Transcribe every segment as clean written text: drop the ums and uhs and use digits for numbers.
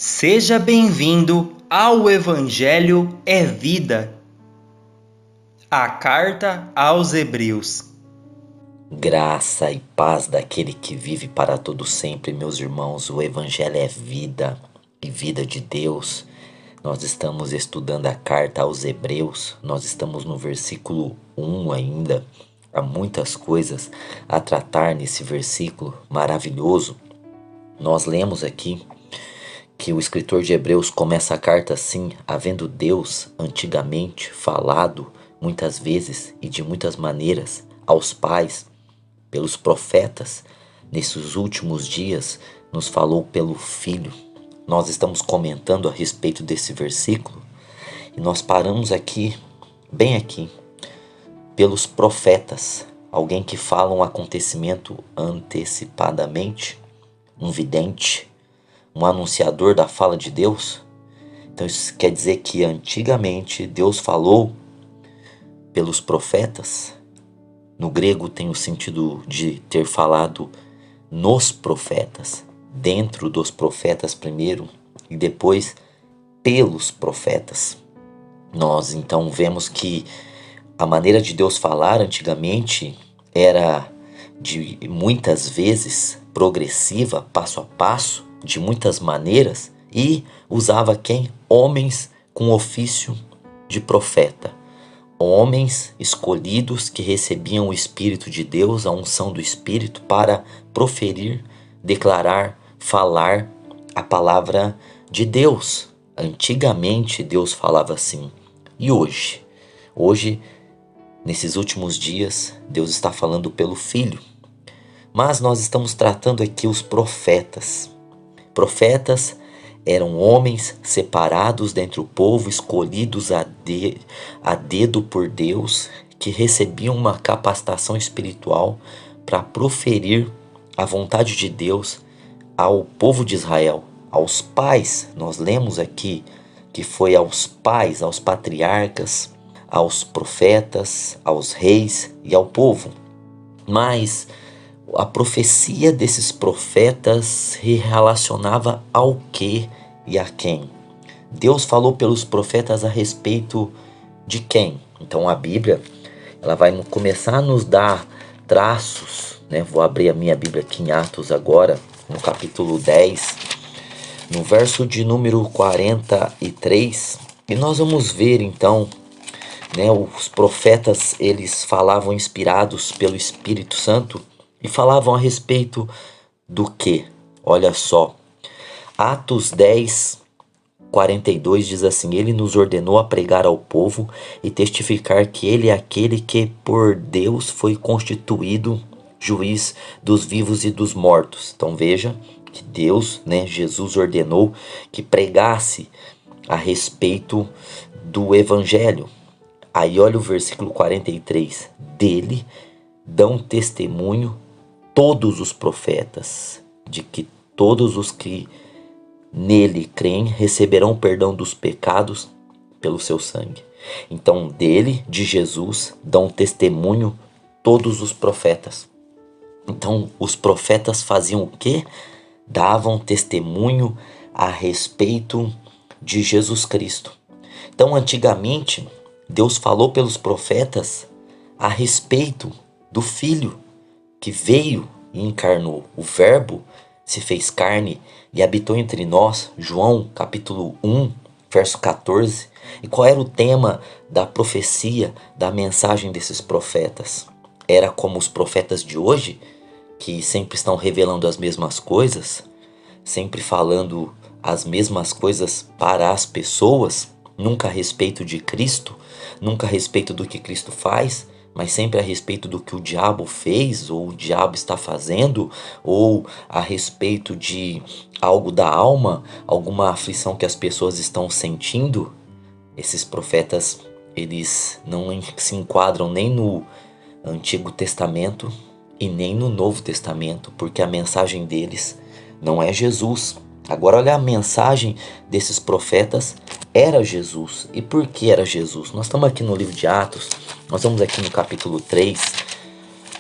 Seja bem-vindo ao Evangelho é Vida. A carta aos Hebreus. Graça e paz daquele que vive para todo sempre, meus irmãos. O Evangelho é vida e vida de Deus. Nós estamos estudando a carta aos Hebreus. Nós estamos no versículo 1 ainda. Há muitas coisas a tratar nesse versículo maravilhoso. Nós lemos aqui que o escritor de Hebreus começa a carta assim: havendo Deus antigamente falado muitas vezes e de muitas maneiras aos pais pelos profetas, nesses últimos dias nos falou pelo Filho. Nós estamos comentando a respeito desse versículo e nós paramos aqui, bem aqui, pelos profetas, alguém que fala um acontecimento antecipadamente, um vidente, um anunciador da fala de Deus. Então isso quer dizer que antigamente Deus falou pelos profetas. No grego tem o sentido de ter falado nos profetas, dentro dos profetas primeiro e depois pelos profetas. Nós então vemos que a maneira de Deus falar antigamente era de muitas vezes progressiva, passo a passo, de muitas maneiras, e usava quem? Homens com ofício de profeta. Homens escolhidos que recebiam o Espírito de Deus, a unção do Espírito, para proferir, declarar, falar a palavra de Deus. Antigamente Deus falava assim. E hoje? Hoje, nesses últimos dias, Deus está falando pelo Filho. Mas nós estamos tratando aqui os profetas. Profetas eram homens separados dentre o povo, escolhidos a dedo por Deus, que recebiam uma capacitação espiritual para proferir a vontade de Deus ao povo de Israel, aos pais. Nós lemos aqui que foi aos pais, aos patriarcas, aos profetas, aos reis e ao povo. Mas a profecia desses profetas se relacionava ao que e a quem? Deus falou pelos profetas a respeito de quem? Então a Bíblia, ela vai começar a nos dar traços, né? Vou abrir a minha Bíblia aqui em Atos agora, no capítulo 10, no verso de número 43, e nós vamos ver então, né, os profetas, eles falavam inspirados pelo Espírito Santo e falavam a respeito do que? Olha só, Atos 10, 42 diz assim: ele nos ordenou a pregar ao povo e testificar que ele é aquele que por Deus foi constituído juiz dos vivos e dos mortos. Então veja que Deus, né, Jesus ordenou que pregasse a respeito do evangelho. Aí olha o versículo 43, dele dão testemunho todos os profetas, de que todos os que nele creem receberão perdão dos pecados pelo seu sangue. Então dele, de Jesus, dão testemunho todos os profetas. Então os profetas faziam o quê? Davam testemunho a respeito de Jesus Cristo. Então antigamente Deus falou pelos profetas a respeito do Filho que veio e encarnou. O Verbo se fez carne e habitou entre nós. João capítulo 1, verso 14. E qual era o tema da profecia, da mensagem desses profetas? Era como os profetas de hoje, que sempre estão revelando as mesmas coisas, sempre falando as mesmas coisas para as pessoas, nunca a respeito de Cristo, nunca a respeito do que Cristo faz, mas sempre a respeito do que o diabo fez, ou o diabo está fazendo, ou a respeito de algo da alma, alguma aflição que as pessoas estão sentindo. Esses profetas, eles não se enquadram nem no Antigo Testamento e nem no Novo Testamento, porque a mensagem deles não é Jesus. Agora olha, a mensagem desses profetas era Jesus. E por que era Jesus? Nós estamos aqui no livro de Atos, nós vamos aqui no capítulo 3,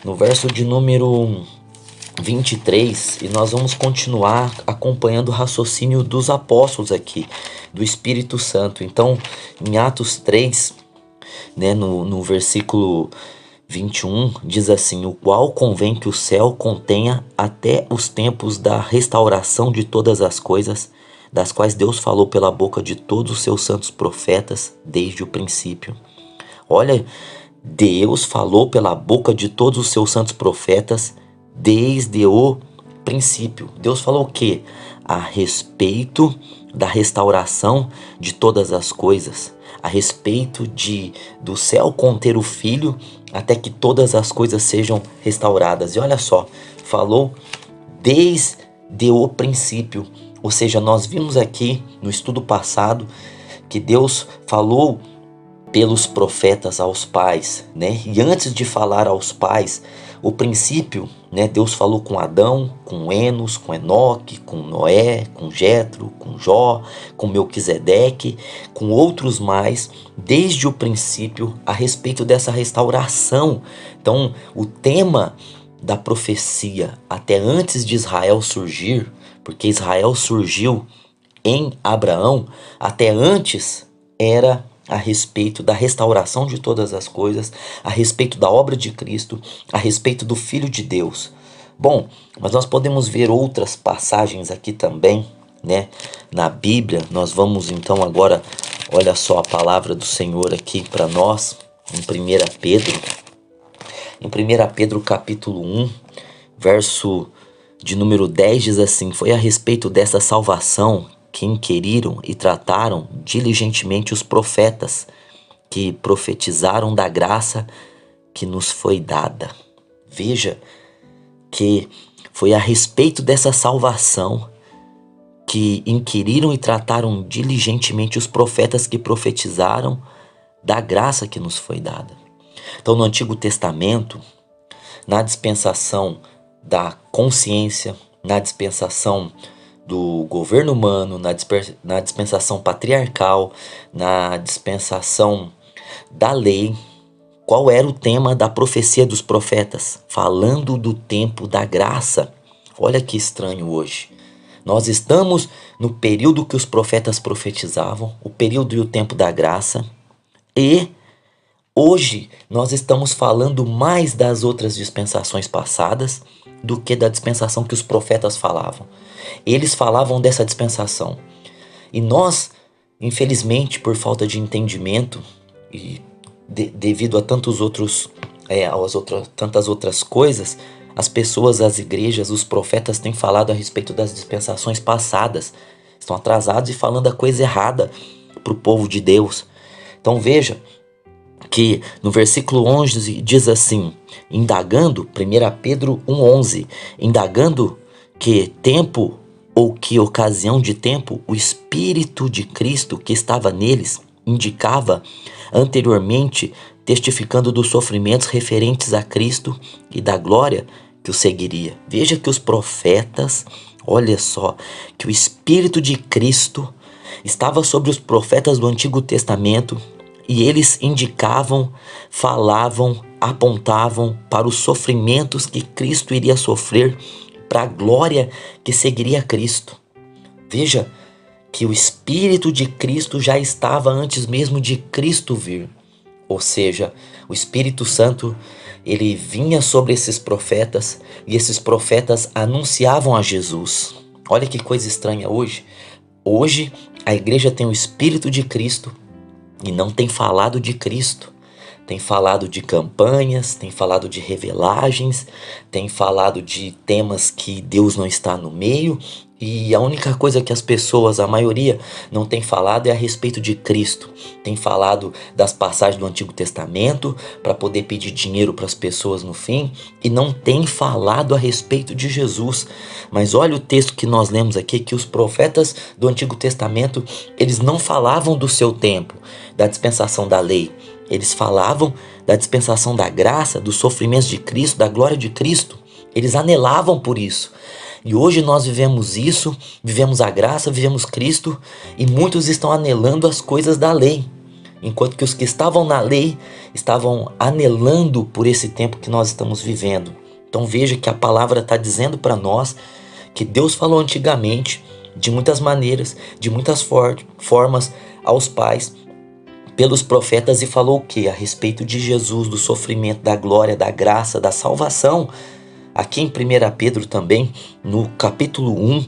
no verso de número 23 e nós vamos continuar acompanhando o raciocínio dos apóstolos aqui, do Espírito Santo. Então, em Atos 3, né, no versículo 21, diz assim: o qual convém que o céu contenha até os tempos da restauração de todas as coisas, das quais Deus falou pela boca de todos os seus santos profetas desde o princípio. Olha, Deus falou pela boca de todos os seus santos profetas desde o princípio. Deus falou o quê? A respeito da restauração de todas as coisas, a respeito do céu conter o Filho até que todas as coisas sejam restauradas. E olha só, falou desde o princípio. Ou seja, nós vimos aqui no estudo passado que Deus falou pelos profetas aos pais, né? E antes de falar aos pais, o princípio, né? Deus falou com Adão, com Enos, com Enoque, com Noé, com Jetro, com Jó, com Melquisedeque, com outros mais, desde o princípio a respeito dessa restauração. Então, o tema da profecia até antes de Israel surgir, porque Israel surgiu em Abraão, até antes era a respeito da restauração de todas as coisas, a respeito da obra de Cristo, a respeito do Filho de Deus. Bom, mas nós podemos ver outras passagens aqui também, né? Na Bíblia, nós vamos então agora, olha só a palavra do Senhor aqui para nós, em 1 Pedro. Em 1 Pedro capítulo 1, verso de número 10 diz assim: foi a respeito dessa salvação que inquiriram e trataram diligentemente os profetas que profetizaram da graça que nos foi dada. Veja que foi a respeito dessa salvação que inquiriram e trataram diligentemente os profetas que profetizaram da graça que nos foi dada. Então, no Antigo Testamento, na dispensação da consciência, na dispensação do governo humano, na dispensação patriarcal, na dispensação da lei, qual era o tema da profecia dos profetas? Falando do tempo da graça. Olha que estranho hoje. Nós estamos no período que os profetas profetizavam, o período e o tempo da graça, e hoje nós estamos falando mais das outras dispensações passadas do que da dispensação que os profetas falavam. Eles falavam dessa dispensação. E nós, infelizmente, por falta de entendimento e devido a tantas outras coisas, as pessoas, as igrejas, os profetas têm falado a respeito das dispensações passadas. Estão atrasados e falando a coisa errada para o povo de Deus. Então veja que no versículo 11 diz assim, indagando, 1 Pedro 1,11, indagando que tempo ou que ocasião de tempo o Espírito de Cristo que estava neles indicava anteriormente, testificando dos sofrimentos referentes a Cristo e da glória que o seguiria. Veja que os profetas, olha só, que o Espírito de Cristo estava sobre os profetas do Antigo Testamento e eles indicavam, falavam, apontavam para os sofrimentos que Cristo iria sofrer, para a glória que seguiria Cristo. Veja que o Espírito de Cristo já estava antes mesmo de Cristo vir. Ou seja, o Espírito Santo, ele vinha sobre esses profetas e esses profetas anunciavam a Jesus. Olha que coisa estranha hoje. Hoje a igreja tem o Espírito de Cristo e não tem falado de Cristo. Tem falado de campanhas, tem falado de revelagens, tem falado de temas que Deus não está no meio. E a única coisa que as pessoas, a maioria, não tem falado é a respeito de Cristo. Tem falado das passagens do Antigo Testamento para poder pedir dinheiro para as pessoas no fim. E não tem falado a respeito de Jesus. Mas olha o texto que nós lemos aqui, que os profetas do Antigo Testamento, eles não falavam do seu tempo, da dispensação da lei. Eles falavam da dispensação da graça, dos sofrimentos de Cristo, da glória de Cristo. Eles anelavam por isso. E hoje nós vivemos isso, vivemos a graça, vivemos Cristo, e muitos estão anelando as coisas da lei. Enquanto que os que estavam na lei estavam anelando por esse tempo que nós estamos vivendo. Então veja que a palavra está dizendo para nós que Deus falou antigamente, de muitas maneiras, de muitas formas aos pais, pelos profetas, e falou o que? A respeito de Jesus, do sofrimento, da glória, da graça, da salvação. Aqui em 1 Pedro também, no capítulo 1,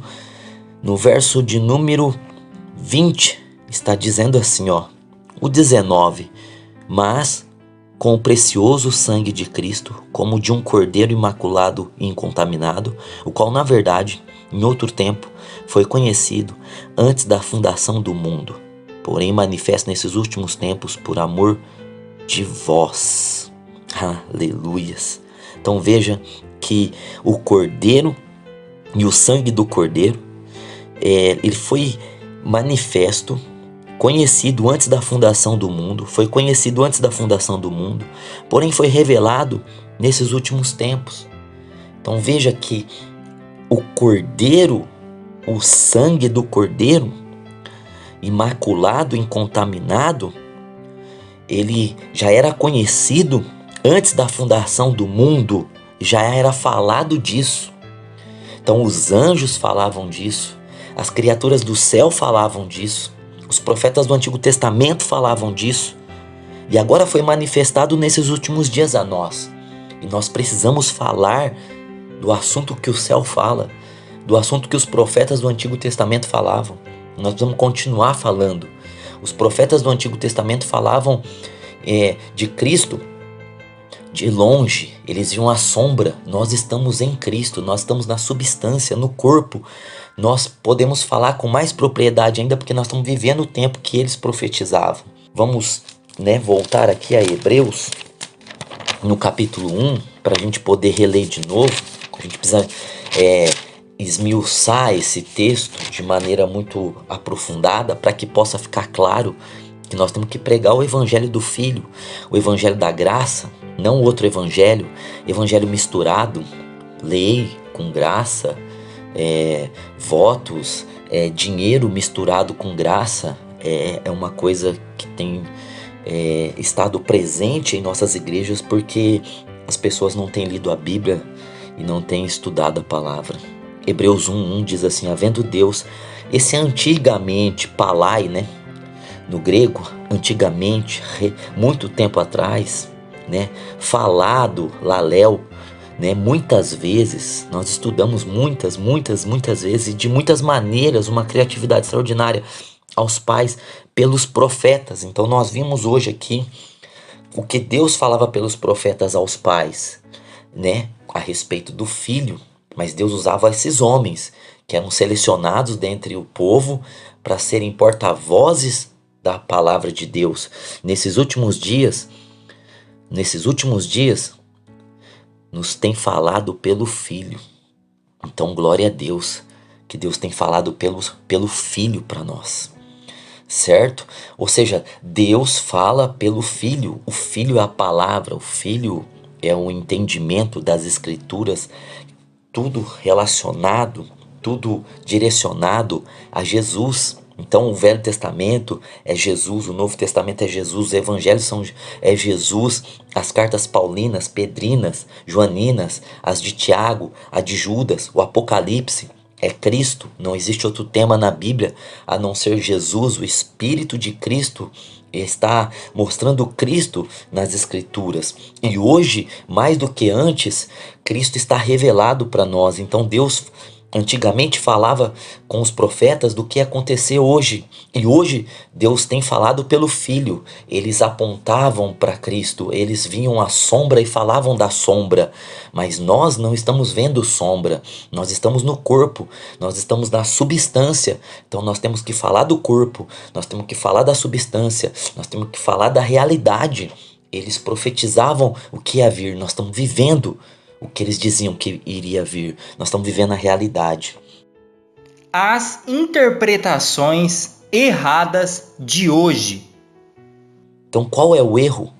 no verso de número 20, está dizendo assim, ó, o 19: mas com o precioso sangue de Cristo, como de um cordeiro imaculado e incontaminado, o qual na verdade, em outro tempo, foi conhecido antes da fundação do mundo, porém manifesto nesses últimos tempos por amor de vós. Aleluias! Então veja que o cordeiro e o sangue do cordeiro, ele foi manifesto, conhecido antes da fundação do mundo, foi conhecido antes da fundação do mundo, porém foi revelado nesses últimos tempos. Então veja que o cordeiro, o sangue do cordeiro, imaculado, incontaminado, ele já era conhecido antes da fundação do mundo, já era falado disso. Então os anjos falavam disso, as criaturas do céu falavam disso, os profetas do Antigo Testamento falavam disso, e agora foi manifestado nesses últimos dias a nós. E nós precisamos falar do assunto que o céu fala, do assunto que os profetas do Antigo Testamento falavam. Nós precisamos continuar falando. Os profetas do Antigo Testamento falavam de Cristo de longe, eles viam a sombra. Nós estamos em Cristo, nós estamos na substância, no corpo. Nós podemos falar com mais propriedade ainda porque nós estamos vivendo o tempo que eles profetizavam. Vamos voltar aqui a Hebreus, no capítulo 1, para a gente poder reler de novo. A gente precisa esmiuçar esse texto de maneira muito aprofundada para que possa ficar claro que nós temos que pregar o evangelho do Filho, o evangelho da graça, não outro evangelho misturado, lei com graça, votos, dinheiro misturado com graça. É uma coisa que tem estado presente em nossas igrejas porque as pessoas não têm lido a Bíblia e não têm estudado a palavra. Hebreus 1:1 diz assim: havendo Deus, esse antigamente, palai, no grego, antigamente, muito tempo atrás, falado, laléu, muitas vezes, nós estudamos muitas vezes e de muitas maneiras, uma criatividade extraordinária aos pais pelos profetas. Então nós vimos hoje aqui o que Deus falava pelos profetas aos pais, a respeito do Filho, mas Deus usava esses homens que eram selecionados dentre o povo para serem porta-vozes da palavra de Deus. Nesses últimos dias, nos tem falado pelo Filho. Então glória a Deus, que Deus tem falado pelo Filho para nós, certo? Ou seja, Deus fala pelo Filho. O Filho é a palavra, o Filho é o entendimento das Escrituras, tudo relacionado, tudo direcionado a Jesus. Então o Velho Testamento é Jesus, o Novo Testamento é Jesus, os Evangelhos é Jesus, as cartas paulinas, pedrinas, joaninas, as de Tiago, a de Judas, o Apocalipse é Cristo. Não existe outro tema na Bíblia a não ser Jesus. O Espírito de Cristo está mostrando Cristo nas Escrituras. E hoje, mais do que antes, Cristo está revelado para nós. Então Deus antigamente falava com os profetas do que ia acontecer hoje. E hoje Deus tem falado pelo Filho. Eles apontavam para Cristo, eles viam a sombra e falavam da sombra. Mas nós não estamos vendo sombra, nós estamos no corpo, nós estamos na substância. Então nós temos que falar do corpo, nós temos que falar da substância, nós temos que falar da realidade. Eles profetizavam o que ia vir, nós estamos vivendo o que eles diziam que iria vir. Nós estamos vivendo a realidade. As interpretações erradas de hoje. Então qual é o erro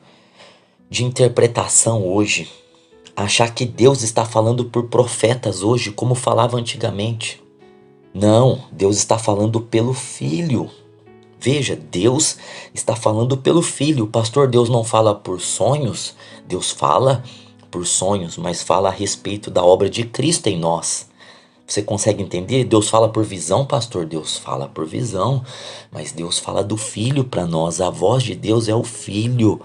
de interpretação hoje? Achar que Deus está falando por profetas hoje, como falava antigamente. Não, Deus está falando pelo Filho. Veja, Deus está falando pelo Filho. Pastor, Deus não fala por sonhos? Deus fala por sonhos, mas fala a respeito da obra de Cristo em nós. Você consegue entender? Deus fala por visão, pastor? Deus fala por visão, mas Deus fala do Filho para nós. A voz de Deus é o Filho.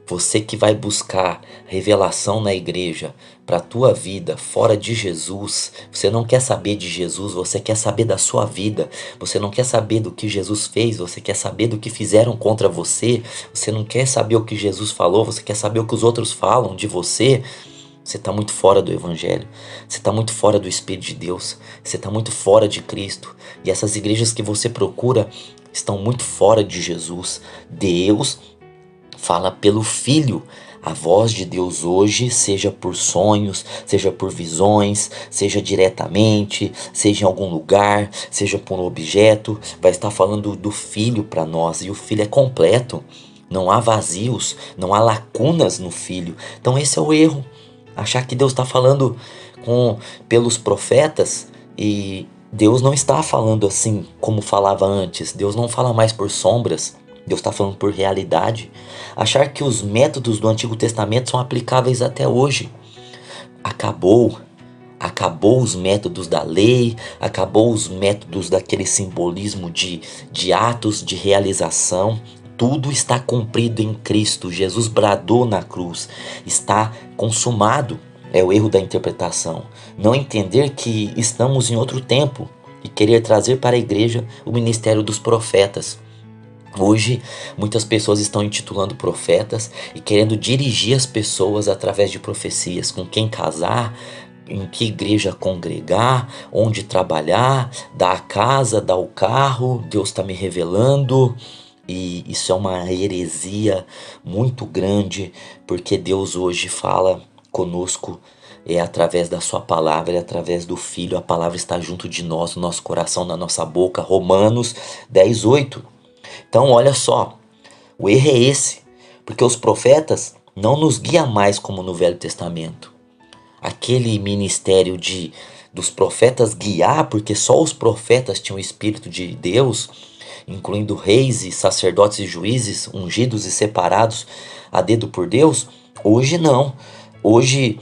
Você que vai buscar revelação na igreja para a tua vida fora de Jesus, você não quer saber de Jesus, você quer saber da sua vida, você não quer saber do que Jesus fez, você quer saber do que fizeram contra você, você não quer saber o que Jesus falou, você quer saber o que os outros falam de você. Você está muito fora do Evangelho, você está muito fora do Espírito de Deus, você está muito fora de Cristo. E essas igrejas que você procura estão muito fora de Jesus. Deus fala pelo Filho. A voz de Deus hoje, seja por sonhos, seja por visões, seja diretamente, seja em algum lugar, seja por um objeto, vai estar falando do Filho para nós. E o Filho é completo. Não há vazios, não há lacunas no Filho. Então esse é o erro. Achar que Deus está falando pelos profetas, e Deus não está falando assim como falava antes. Deus não fala mais por sombras. Deus está falando por realidade. Achar que os métodos do Antigo Testamento são aplicáveis até hoje. Acabou os métodos da lei, acabou os métodos daquele simbolismo de atos de realização. Tudo está cumprido em Cristo. Jesus bradou na cruz: está consumado. É o erro da interpretação. Não entender que estamos em outro tempo e querer trazer para a igreja o ministério dos profetas. Hoje, muitas pessoas estão intitulando profetas e querendo dirigir as pessoas através de profecias, com quem casar, em que igreja congregar, onde trabalhar, dar a casa, dar o carro. Deus está me revelando. E isso é uma heresia muito grande, porque Deus hoje fala conosco através da sua palavra, através do Filho. A palavra está junto de nós, no nosso coração, na nossa boca. Romanos 10:8. Então olha só, o erro é esse, porque os profetas não nos guiam mais como no Velho Testamento. Aquele ministério dos profetas guiar, porque só os profetas tinham o Espírito de Deus, incluindo reis e sacerdotes e juízes, ungidos e separados a dedo por Deus. Hoje não. Hoje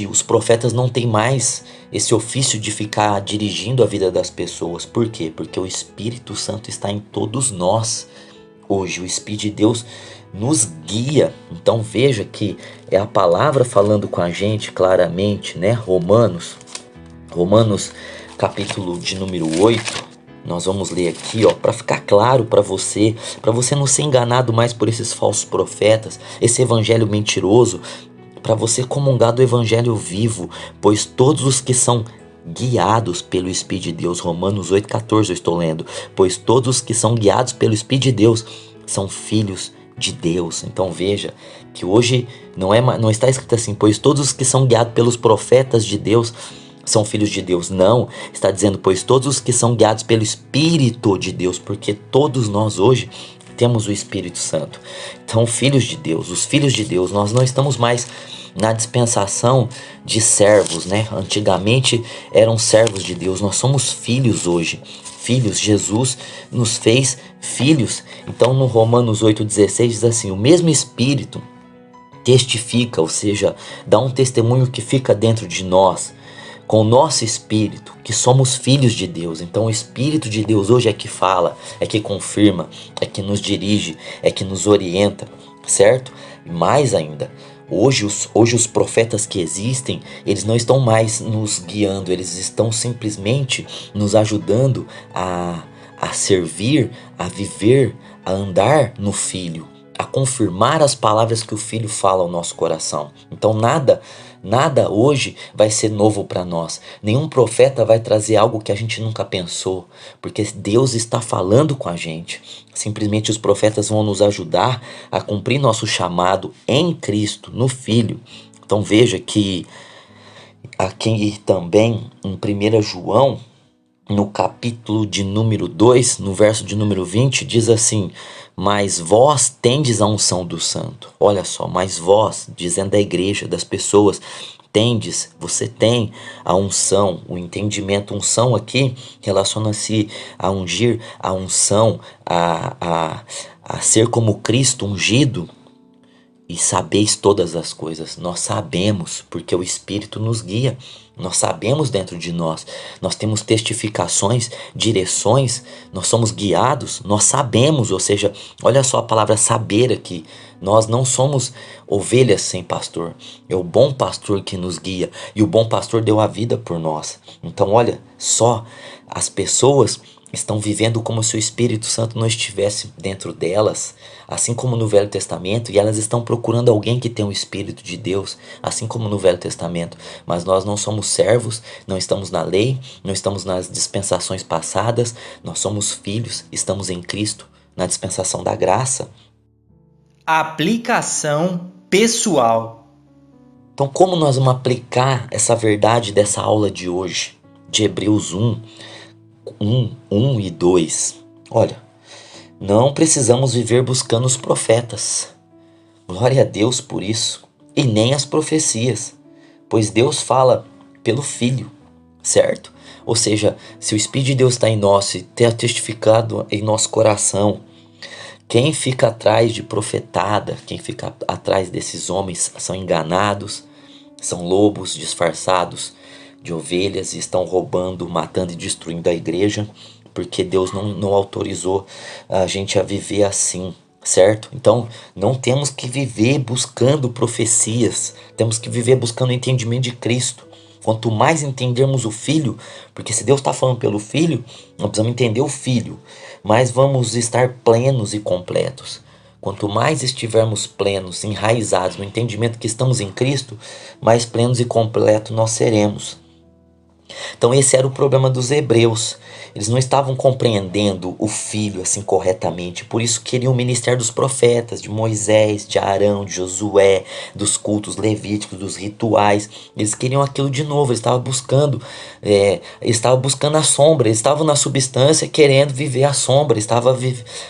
os profetas não têm mais esse ofício de ficar dirigindo a vida das pessoas. Por quê? Porque o Espírito Santo está em todos nós. Hoje o Espírito de Deus nos guia. Então veja que é a palavra falando com a gente claramente, né? Romanos capítulo de número 8. Nós vamos ler aqui, para ficar claro para você não ser enganado mais por esses falsos profetas, esse evangelho mentiroso, para você comungar do evangelho vivo, pois todos os que são guiados pelo Espírito de Deus, Romanos 8,14 eu estou lendo, pois todos os que são guiados pelo Espírito de Deus são filhos de Deus. Então veja que hoje não está escrito assim, pois todos os que são guiados pelos profetas de Deus são filhos de Deus. Não, está dizendo, pois todos os que são guiados pelo Espírito de Deus, porque todos nós hoje temos o Espírito Santo. Então, filhos de Deus, os filhos de Deus, nós não estamos mais na dispensação de servos, né? Antigamente eram servos de Deus, nós somos filhos hoje. Filhos, Jesus nos fez filhos. Então, no Romanos 8,16 diz assim, o mesmo Espírito testifica, ou seja, dá um testemunho que fica dentro de nós, com o nosso espírito, que somos filhos de Deus. Então o Espírito de Deus hoje é que fala, é que confirma, é que nos dirige, é que nos orienta, certo? E mais ainda, hoje os profetas que existem, eles não estão mais nos guiando, eles estão simplesmente nos ajudando a servir, a viver, a andar no Filho, a confirmar as palavras que o Filho fala ao nosso coração. Então nada hoje vai ser novo para nós. Nenhum profeta vai trazer algo que a gente nunca pensou, porque Deus está falando com a gente. Simplesmente os profetas vão nos ajudar a cumprir nosso chamado em Cristo, no Filho. Então veja que aqui também em 1 João, no capítulo de número 2, no verso de número 20, diz assim, mas vós tendes a unção do santo. Olha só, mas vós, dizendo da igreja, das pessoas, tendes, você tem a unção, o entendimento. Unção aqui relaciona-se a ungir, a unção, a ser como Cristo ungido. e sabeis todas as coisas. Nós sabemos, porque o Espírito nos guia. Nós sabemos dentro de nós. Nós temos testificações, direções, nós somos guiados, nós sabemos, ou seja, olha só a palavra saber aqui. Nós não somos ovelhas sem pastor. É o bom pastor que nos guia. E o bom pastor deu a vida por nós. Então, olha só, as pessoas estão vivendo como se o Espírito Santo não estivesse dentro delas, assim como no Velho Testamento, e elas estão procurando alguém que tem o Espírito de Deus, assim como no Velho Testamento. Mas nós não somos servos, não estamos na lei, não estamos nas dispensações passadas, nós somos filhos, estamos em Cristo, na dispensação da graça. Aplicação pessoal. Então, como nós vamos aplicar essa verdade dessa aula de hoje, de Hebreus 1 e 2? Olha, não precisamos viver buscando os profetas. Glória a Deus por isso. E nem as profecias, pois Deus fala pelo Filho, certo? Ou seja, se o Espírito de Deus está em nós e tem testificado em nosso coração, quem fica atrás de profetada, quem fica atrás desses homens são enganados, são lobos disfarçados de ovelhas e estão roubando, matando e destruindo a igreja, porque Deus não autorizou a gente a viver assim, certo? Então, não temos que viver buscando profecias, temos que viver buscando o entendimento de Cristo. Quanto mais entendermos o Filho, porque se Deus está falando pelo Filho, nós precisamos entender o Filho, mais vamos estar plenos e completos. Quanto mais estivermos plenos, enraizados no entendimento que estamos em Cristo, mais plenos e completos nós seremos. Então esse era o problema dos hebreus. Eles não estavam compreendendo o Filho assim corretamente. Por isso queriam o ministério dos profetas, de Moisés, de Arão, de Josué, dos cultos levíticos, dos rituais. Eles queriam aquilo de novo. Eles estavam buscando a sombra. Eles estavam na substância querendo viver a sombra. Estavam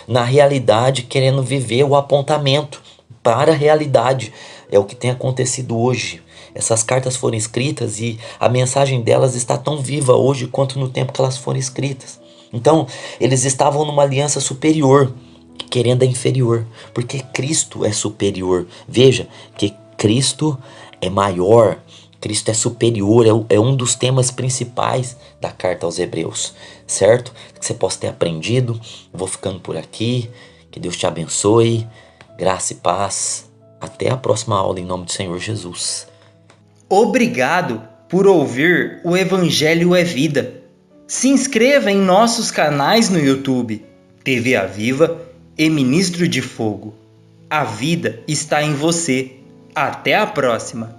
na realidade querendo viver o apontamento para a realidade. É o que tem acontecido hoje. Essas cartas foram escritas e a mensagem delas está tão viva hoje quanto no tempo que elas foram escritas. Então, eles estavam numa aliança superior, querendo a inferior, porque Cristo é superior. Veja que Cristo é maior, Cristo é superior, é um dos temas principais da carta aos Hebreus, certo? Que você possa ter aprendido. Eu vou ficando por aqui, que Deus te abençoe, graça e paz. Até a próxima aula em nome do Senhor Jesus. Obrigado por ouvir o Evangelho é Vida. Se inscreva em nossos canais no YouTube, TV Aviva e Ministro de Fogo. A vida está em você. Até a próxima!